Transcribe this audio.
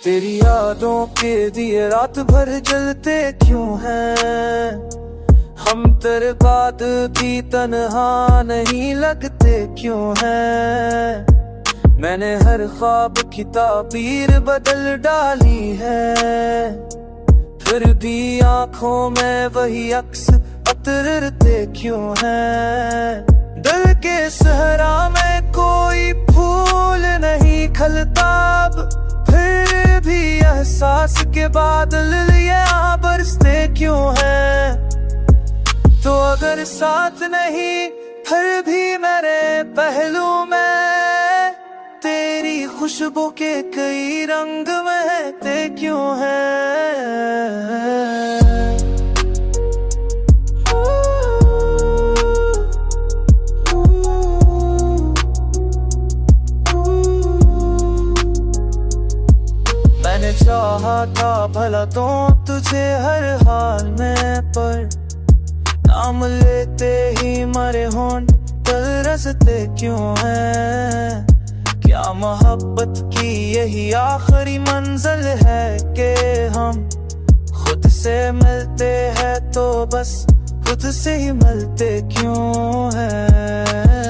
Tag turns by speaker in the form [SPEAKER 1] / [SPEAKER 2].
[SPEAKER 1] तेरी यादों के दिए रात भर जलते क्यों हैं? हम तेरे बाद भी तन्हा नहीं लगते क्यों हैं? मैंने हर ख्वाब की ताबीर बदल डाली है, फिर भी आंखों में वही अक्स उतरते क्यों हैं? दिल के सहरा में कोई फूल नहीं खलता, फिर भी एहसास के बादल ये बरसते क्यों हैं? तो अगर साथ नहीं फिर भी मेरे पहलू में तेरी खुशबू के कई रंग महकते क्यों हैं? मैंने चाहा था भला तो तुझे हर हाल में, पर नाम लेते ही मरे होंठ तरसते क्यों हैं? क्या मोहब्बत की यही आखिरी मंजिल है कि हम खुद से मिलते हैं तो बस खुद से ही मिलते क्यों हैं?